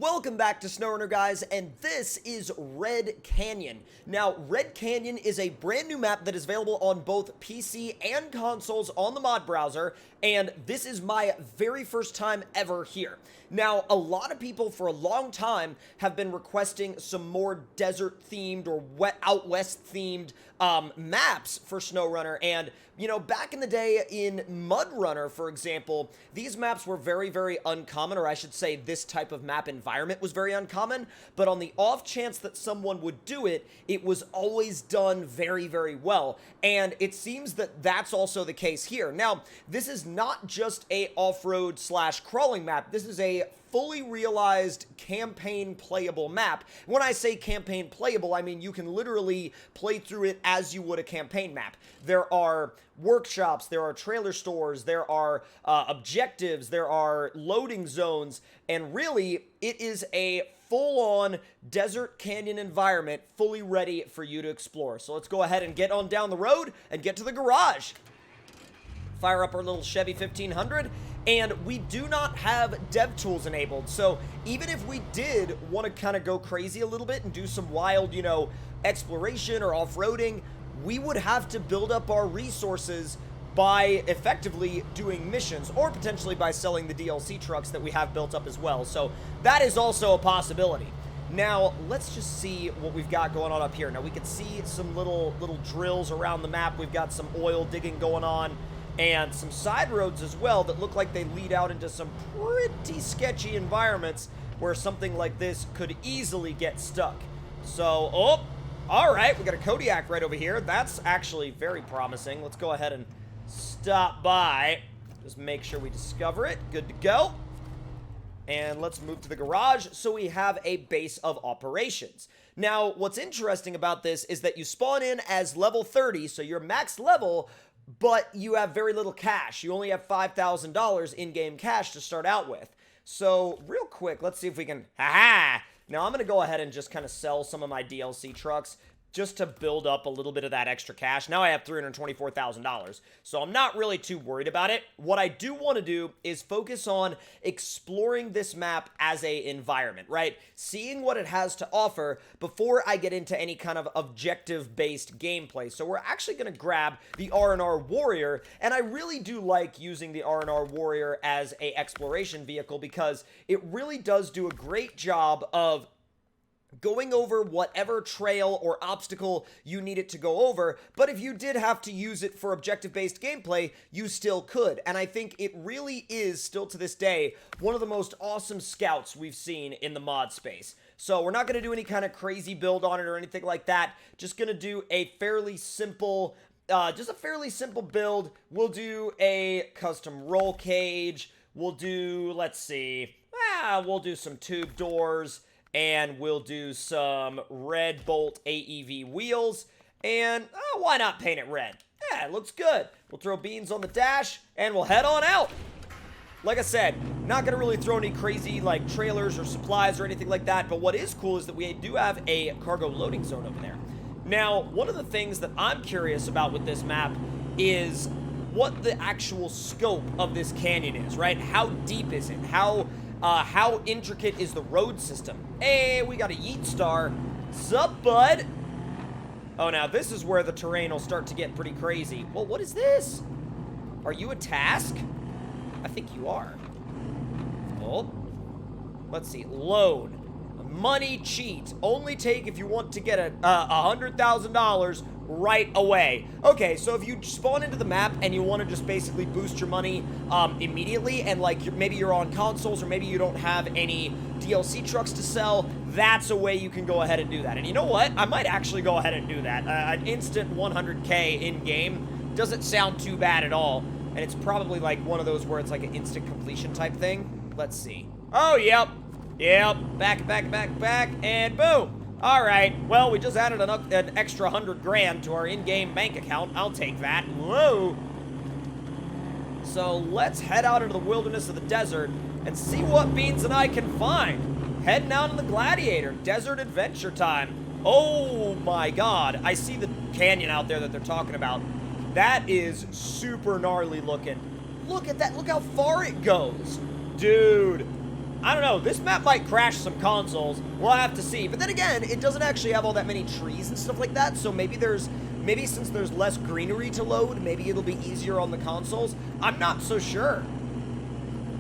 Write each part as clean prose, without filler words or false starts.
Welcome back to SnowRunner, guys, and this is Red Canyon. Now, Red Canyon is a brand new map that is available on both PC and consoles on the mod browser, and this is my very first time ever here. Now, a lot of people for a long time have been requesting some more desert-themed or out west-themed maps for SnowRunner, and you know, back in the day in MudRunner, for example, these maps were very, very uncommon, or I should say this type of map environment was very uncommon, but on the off chance that someone would do it, it was always done very, very well, and it seems that that's also the case here. Now, this is not just a off-road slash crawling map, this is a fully realized campaign playable map. When I say campaign playable, I mean you can literally play through it as you would a campaign map. There are workshops, there are trailer stores, there are objectives, there are loading zones, and really it is a full-on desert canyon environment fully ready for you to explore. So let's go ahead and get on down the road and get to the garage. Fire up our little Chevy 1500, and we do not have dev tools enabled, so even if we did want to kind of go crazy a little bit and do some wild, you know, exploration or off-roading, we would have to build up our resources by effectively doing missions, or potentially by selling the DLC trucks that we have built up as well, so that is also a possibility. Now, let's just see what we've got going on up here. Now, we can see some little drills around the map. We've got some oil digging going on, and some side roads as well that look like they lead out into some pretty sketchy environments where something like this could easily get stuck. So, oh, all right, we got a Kodiak right over here. That's actually very promising. Let's go ahead and stop by. Just make sure we discover it. Good to go. And let's move to the garage so we have a base of operations. Now, what's interesting about this is that you spawn in as level 30, so you're max level, but you have very little cash. You only have $5,000 in-game cash to start out with. So, real quick, let's see if we can... Ha-ha! Now, I'm going to go ahead and just kind of sell some of my DLC trucks just to build up a little bit of that extra cash. Now I have $324,000, so I'm not really too worried about it. What I do want to do is focus on exploring this map as a environment, right? Seeing what it has to offer before I get into any kind of objective-based gameplay. So we're actually going to grab the R&R Warrior, and I really do like using the R&R Warrior as a exploration vehicle because it really does do a great job of going over whatever trail or obstacle you need it to go over, but if you did have to use it for objective-based gameplay, you still could, and I think it really is, still to this day, one of the most awesome scouts we've seen in the mod space. So we're not going to do any kind of crazy build on it or anything like that, just going to do a fairly simple, build. We'll do a custom roll cage, we'll do, let's see, we'll do some tube doors, and we'll do some red bolt AEV wheels, and why not paint it red? Yeah, it looks good. We'll throw beans on the dash, and we'll head on out. Like I said, not going to really throw any crazy, like, trailers or supplies or anything like that, but what is cool is that we do have a cargo loading zone over there. Now, one of the things that I'm curious about with this map is what the actual scope of this canyon is, right? How deep is it? How intricate is the road system? Hey, we got a Yeet Star. Sup, bud? Oh, now this is where the terrain will start to get pretty crazy. Well, what is this? Are you a task? I think you are. Oh. Let's see. Load. Money cheat. Only take if you want to get $100,000 right away. Okay, so if you spawn into the map and you want to just basically boost your money immediately, and like maybe you're on consoles or maybe you don't have any DLC trucks to sell, that's a way you can go ahead and do that. And you know what? I might actually go ahead and do that. An instant 100K in-game doesn't sound too bad at all, and it's probably like one of those where it's like an instant completion type thing. Let's see. Oh, yep. Back, and boom. All right, well, we just added an extra 100 grand to our in-game bank account. I'll take that. Whoa. So let's head out into the wilderness of the desert and see what Beans and I can find. Heading out in the Gladiator. Desert adventure time. Oh, my God. I see the canyon out there that they're talking about. That is super gnarly looking. Look at that. Look how far it goes. Dude. I don't know, this map might crash some consoles. We'll have to see. But then again, it doesn't actually have all that many trees and stuff like that, so maybe since there's less greenery to load, maybe it'll be easier on the consoles. I'm not so sure.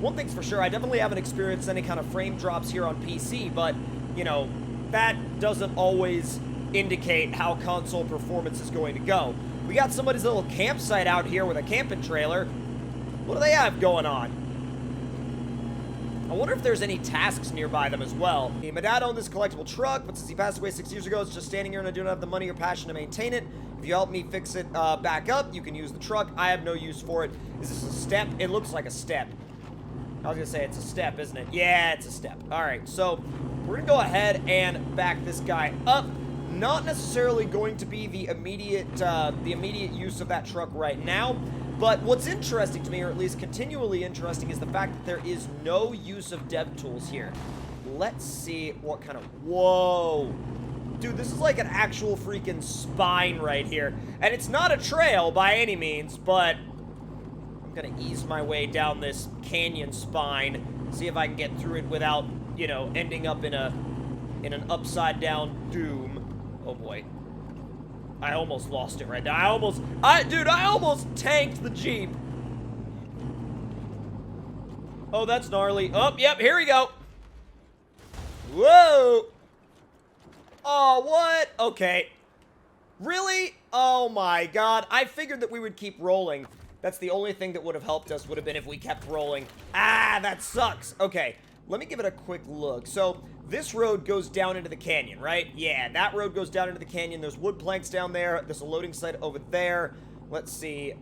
One thing's for sure, I definitely haven't experienced any kind of frame drops here on PC, but, you know, that doesn't always indicate how console performance is going to go. We got somebody's little campsite out here with a camping trailer. What do they have going on? I wonder if there's any tasks nearby them as well. Hey, my dad owned this collectible truck, but since he passed away 6 years ago, it's just standing here and I don't have the money or passion to maintain it. If you help me fix it back up, you can use the truck. I have no use for it. Is this a step? It looks like a step. I was gonna say it's a step, isn't it? Yeah, it's a step. All right, so we're gonna go ahead and back this guy up. Not necessarily going to be the immediate use of that truck right now. But what's interesting to me, or at least continually interesting, is the fact that there is no use of dev tools here. Let's see what kind of... Whoa. Dude, this is like an actual freaking spine right here. And it's not a trail by any means, but I'm gonna ease my way down this canyon spine, see if I can get through it without, you know, ending up in an upside down doom. Oh boy. I almost lost it right there. Dude, I almost tanked the Jeep. Oh, that's gnarly. Oh, yep, here we go. Whoa. Oh, what? Okay. Really? Oh my god. I figured that we would keep rolling. That's the only thing that would have helped us, would have been if we kept rolling. Ah, that sucks. Okay, let me give it a quick look. So, this road goes down into the canyon, right? Yeah, that road goes down into the canyon. There's wood planks down there. There's a loading site over there. Let's see.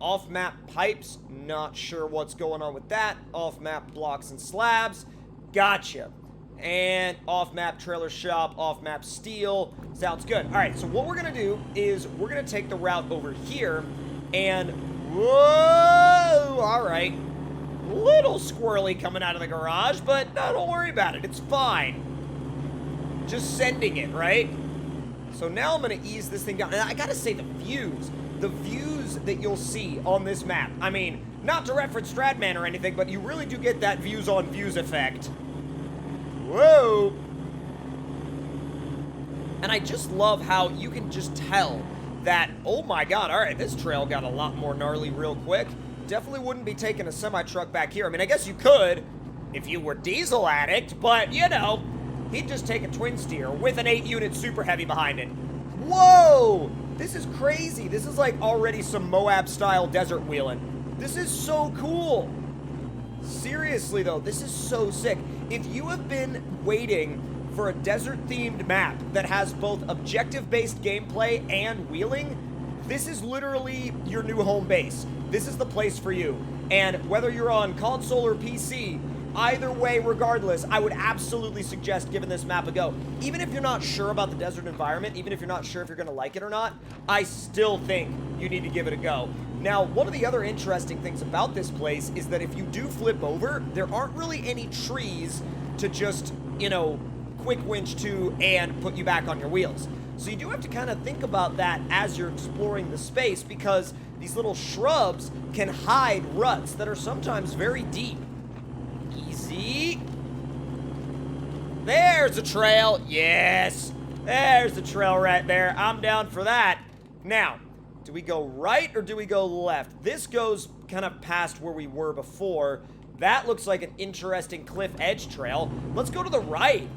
Off-map pipes. Not sure what's going on with that. Off-map blocks and slabs. Gotcha. And off-map trailer shop, off-map steel. Sounds good. All right, so what we're going to do is we're going to take the route over here and... Whoa! All right. Little squirrely coming out of the garage, but no, don't worry about it. It's fine. Just sending it, right? So now I'm going to ease this thing down. And I got to say, the views that you'll see on this map. I mean, not to reference Stradman or anything, but you really do get that views on views effect. Whoa. And I just love how you can just tell that, oh my god, all right, this trail got a lot more gnarly real quick. Definitely wouldn't be taking a semi-truck back here. I mean, I guess you could if you were Diesel Addict, but, you know, he'd just take a twin steer with an 8-unit super heavy behind it. Whoa! This is crazy. This is like already some Moab-style desert wheeling. This is so cool. Seriously, though, this is so sick. If you have been waiting for a desert-themed map that has both objective-based gameplay and wheeling, this is literally your new home base. This is the place for you. And whether you're on console or PC, either way, regardless, I would absolutely suggest giving this map a go. Even if you're not sure about the desert environment, even if you're not sure if you're going to like it or not, I still think you need to give it a go. Now, one of the other interesting things about this place is that if you do flip over, there aren't really any trees to just, you know, quick winch to and put you back on your wheels. So you do have to kind of think about that as you're exploring the space, because these little shrubs can hide ruts that are sometimes very deep. Easy. There's a trail. Yes. There's the trail right there. I'm down for that. Now, do we go right or do we go left? This goes kind of past where we were before. That looks like an interesting cliff edge trail. Let's go to the right.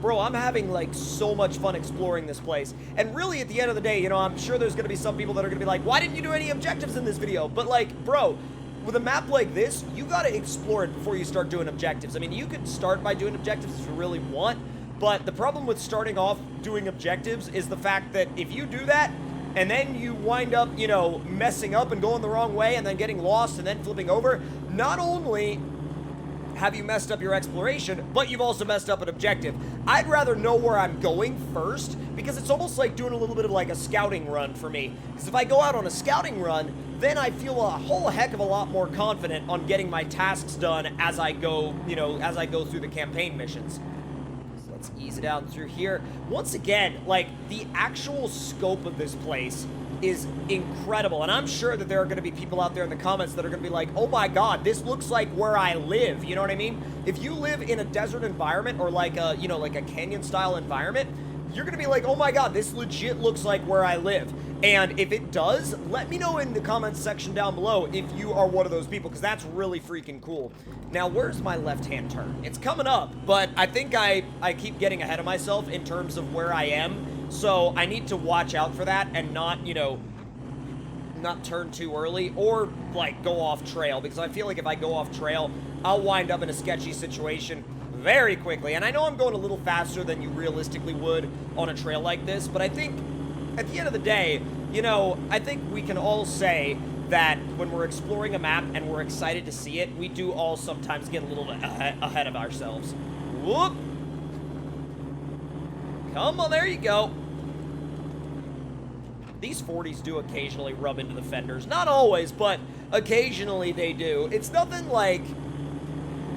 Bro, I'm having, like, so much fun exploring this place. And really, at the end of the day, you know, I'm sure there's going to be some people that are going to be like, why didn't you do any objectives in this video? But, like, bro, with a map like this, you got to explore it before you start doing objectives. I mean, you could start by doing objectives if you really want, but the problem with starting off doing objectives is the fact that if you do that, and then you wind up, you know, messing up and going the wrong way and then getting lost and then flipping over, not only have you messed up your exploration, but you've also messed up an objective. I'd rather know where I'm going first, because it's almost like doing a little bit of like a scouting run for me. Because if I go out on a scouting run, then I feel a whole heck of a lot more confident on getting my tasks done as I go, you know, as I go through the campaign missions. So let's ease it out through here. Once again, like, the actual scope of this place is incredible. And I'm sure that there are going to be people out there in the comments that are going to be like, oh my god, this looks like where I live. You know what I mean? If you live in a desert environment or like a, you know, like a canyon style environment, you're going to be like, oh my god, this legit looks like where I live. And if it does, let me know in the comments section down below if you are one of those people, because that's really freaking cool. Now, where's my left-hand turn? It's coming up, but I think I keep getting ahead of myself in terms of where I am, so I need to watch out for that and not, you know, not turn too early or, like, go off trail, because I feel like if I go off trail, I'll wind up in a sketchy situation very quickly. And I know I'm going a little faster than you realistically would on a trail like this, but I think at the end of the day, you know, I think we can all say that when we're exploring a map and we're excited to see it, we do all sometimes get a little bit ahead of ourselves. Whoop! Come on, there you go. These 40s do occasionally rub into the fenders. Not always, but occasionally they do. It's nothing like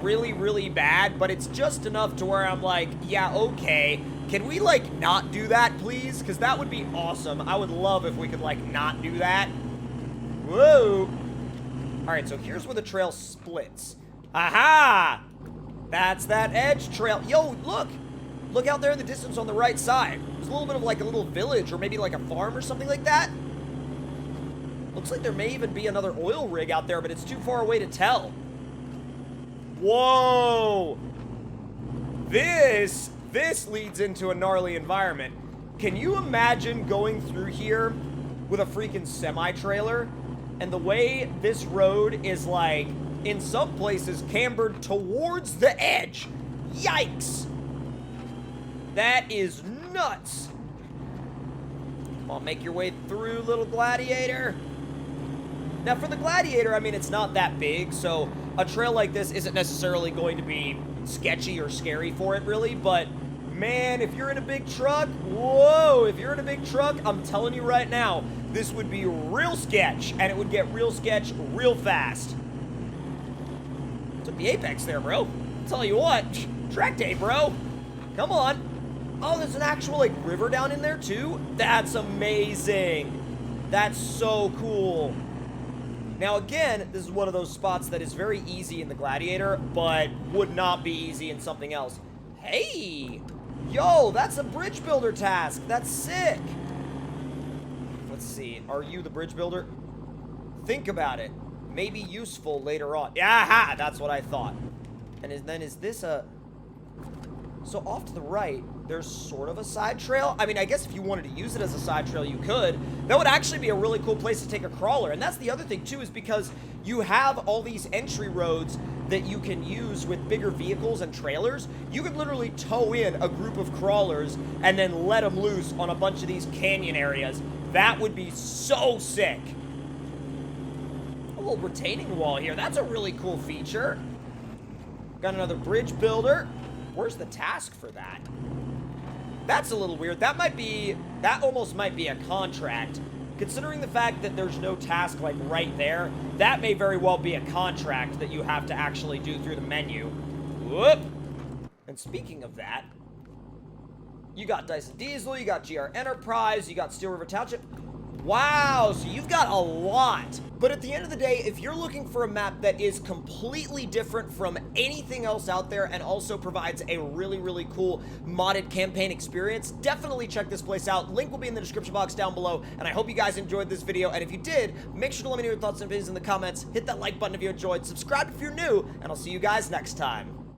really, really bad, but it's just enough to where I'm like, yeah, okay. Can we, like, not do that, please? Because that would be awesome. I would love if we could, like, not do that. Whoa! Alright, so here's where the trail splits. Aha! That's that edge trail. Yo, look! Look out there in the distance on the right side. There's a little bit of, like, a little village or maybe, like, a farm or something like that. Looks like there may even be another oil rig out there, but it's too far away to tell. Whoa! This leads into a gnarly environment. Can you imagine going through here with a freaking semi-trailer? And the way this road is, like, in some places cambered towards the edge. Yikes! That is nuts. Come on, make your way through, little gladiator. Now, for the gladiator, I mean, it's not that big, so a trail like this isn't necessarily going to be sketchy or scary for it, really, but man, if you're in a big truck, whoa, if you're in a big truck, I'm telling you right now, this would be real sketch, and it would get real sketch real fast. Took the apex there, bro. I'll tell you what, track day, bro. Come on. Oh, there's an actual, like, river down in there, too? That's amazing. That's so cool. Now, again, this is one of those spots that is very easy in the Gladiator, but would not be easy in something else. Hey! Yo, that's a bridge builder task. That's sick. Let's see. Are you the bridge builder? Think about it. Maybe useful later on. Aha! That's what I thought. And then is this a... So off to the right, there's sort of a side trail. I mean, I guess if you wanted to use it as a side trail, you could. That would actually be a really cool place to take a crawler. And that's the other thing, too, is because you have all these entry roads that you can use with bigger vehicles and trailers. You could literally tow in a group of crawlers and then let them loose on a bunch of these canyon areas. That would be so sick. A little retaining wall here. That's a really cool feature. Got another bridge builder. Where's the task for that? That's a little weird. That almost might be a contract. Considering the fact that there's no task, like, right there, that may very well be a contract that you have to actually do through the menu. Whoop! And speaking of that, you got Dyson Diesel, you got GR Enterprise, you got Steel River Township. Wow, so you've got a lot. But at the end of the day, if you're looking for a map that is completely different from anything else out there and also provides a really, really cool modded campaign experience, definitely check this place out. Link will be in the description box down below, and I hope you guys enjoyed this video. And if you did, make sure to let me know your thoughts and opinions in the comments. Hit that like button if you enjoyed, subscribe if you're new, and I'll see you guys next time.